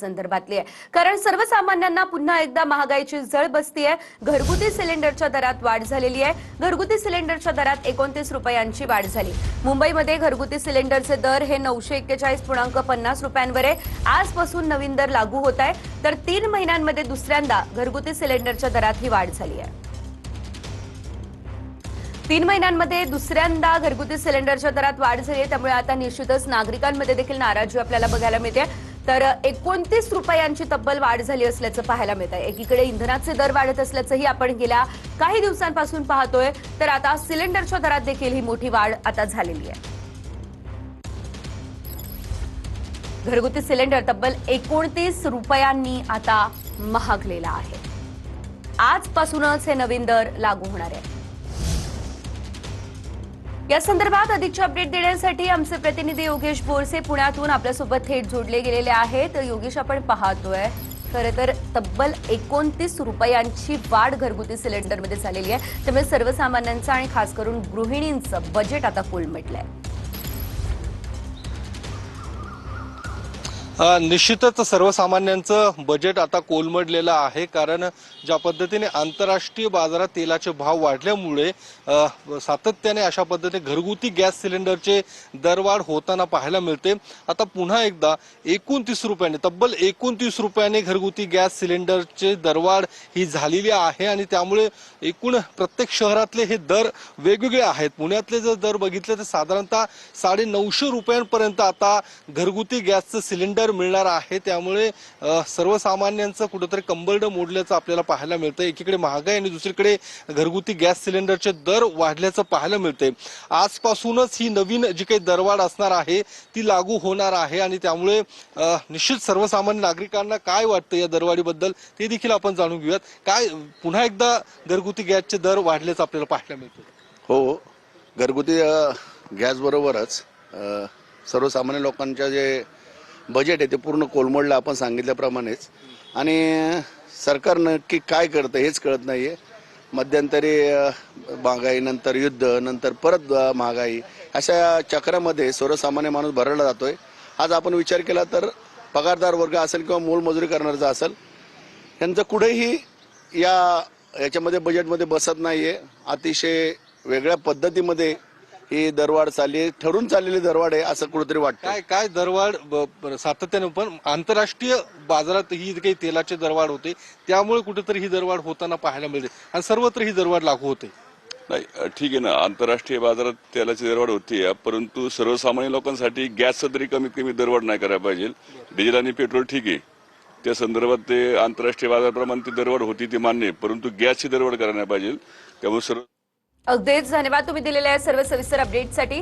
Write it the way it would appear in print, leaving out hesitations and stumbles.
संदर्भातली आहे। कारण सर्वसामान्यांना पुन्हा एकदा महागाईची झळ बसती आहे। घरगुती सिलेंडरच्या दरात वाढ झालेली आहे। घरगुती सिलेंडरच्या दरात 29 रुपयांची वाढ झाली। मुंबईमध्ये घरगुती सिलेंडरचे दर हे 941.50 रुपयांवर आहे। आजपासून नवीन दर लागू होत आहे, तर 3 महिन्यांमध्ये दुसऱ्यांदा घरगुती सिलेंडरच्या दरात ही वाढ झाली आहे। 3 महिन्यांमध्ये दुसऱ्यांदा घरगुती सिलेंडरच्या दरात वाढ झाली आहे, त्यामुळे आता निश्चितच नागरिकांमध्ये देखील नाराजी आपल्याला बघायला मिळते। तर 29 रुपयांची तब्बल वाढ झाली असल्याचं पाहायला मिळत आहे। एकीकडे इंधनाचे दर वाढत असल्याचंही आपण गेल्या काही दिवसांपासून पाहतोय, तर आता सिलेंडरच्या दरात देखील ही मोठी वाढ आता झालेली आहे। घरगुती सिलेंडर तब्बल 29 रुपयांनी आता महागलेला आहे। आजपासूनच हे नवीन दर लागू होणार आहे। या संदर्भात अधिकची अपडेट देण्यासाठी आमचे प्रतिनिधी योगेश बोरसे पुण्यातून आपल्यासोबत थेट जोडले गेलेले आहेत। योगेश, आपण पाहतोय खरं तर तब्बल 29 रुपयांची वाढ घरगुती सिलेंडरमध्ये झालेली आहे, त्यामुळे सर्वसामान्यांचं आणि खास करून गृहिणींचं बजेट आता कोलमडलंय। निश्चितच सर्वसामान्यांचं बजेट आता कोलमडलेलं आहे। कारण ज्या पद्धतीने आंतरराष्ट्रीय बाजारात तेलाचे भाव वाढल्यामुळे सातत्याने अशा पद्धतीने घरगुती गॅस सिलेंडरचे दरवाढ होताना पाहायला मिळते। आता पुन्हा एकदा 29 रुपयाने तब्बल 29 रुपयाने घरगुती गॅस सिलेंडरचे दरवाढ ही झालेली आहे आणि त्यामुळे एकूण प्रत्येक शहरातले हे दर वेगवेगळे आहेत। पुण्यातले जर दर बघितले तर साधारणतः 950 रुपयांपर्यंत आता घरगुती गॅसचं सिलेंडर मिळणार आहे। त्यामुळे सर्वसामान्यांचं कुठेतरी कंबरडं मोडल्याचं आपल्याला पाहायला मिळतं। एकीकडे महागाई आणि दुसरीकडे घरगुती गॅस सिलेंडरचे दर वाढल्याचं पाहायला मिळते। आजपासूनच ही नवीन जी काही दरवाढ असणार आहे ती लागू होणार आहे आणि त्यामुळे निश्चित सर्वसामान्य नागरिकांना काय वाटतं या दरवाढीबद्दल ते देखील आपण जाणून घेऊयात। काय पुन्हा एकदा घरगुती गॅसचे दर वाढल्याचं आपल्याला पाहायला मिळतं? हो, घरगुती गॅस बरोबरच सर्वसामान्य लोकांच्या जे बजेट आहे ते पूर्ण कोलमडलं आपण सांगितल्याप्रमाणेच। आणि सरकार नक्की काय करतं हेच कळत नाहीये। मध्यंतरी महागाई, नंतर युद्ध, नंतर परत महागाई, अशा चक्रामध्ये सर्वसामान्य माणूस भरडला जातोय। आज आपण विचार केला तर पगारदार वर्ग असेल किंवा मोलमजुरी करणारा असेल, यांचं कुठेही याच्यामध्ये बजेटमध्ये बसत नाहीये। अतिशय वेगळ्या पद्धतीमध्ये ही दरवाढ चालली, ठरून चाललेली दरवाढ आहे असं कुठेतरी वाटतं। काय दरवाढ सातत्याने पण आंतरराष्ट्रीय बाजारात ही काही तेलाचे दरवाढ होते, त्यामुळे कुठेतरी ही दरवाढ होताना पाहायला मिळते आणि सर्वत्र ही दरवाढ लागू होते। नाही, ठीक आहे ना, आंतरराष्ट्रीय बाजारात तेलाची दरवाढ होती, परंतु सर्वसामान्य लोकांसाठी गॅसचं तरी कमीत कमी दरवाढ नाही करायला पाहिजे। डिझेल आणि पेट्रोल ठीक आहे, त्या संदर्भात ते आंतरराष्ट्रीय बाजाराप्रमाणे ती दरवाढ होती ते मान्य आहे, परंतु गॅसची दरवाढ करायला नाही पाहिजे। त्यामुळे अगदीच धन्यवाद तुम्ही दिलेल्या सर्व सविस्तर अपडेटसाठी।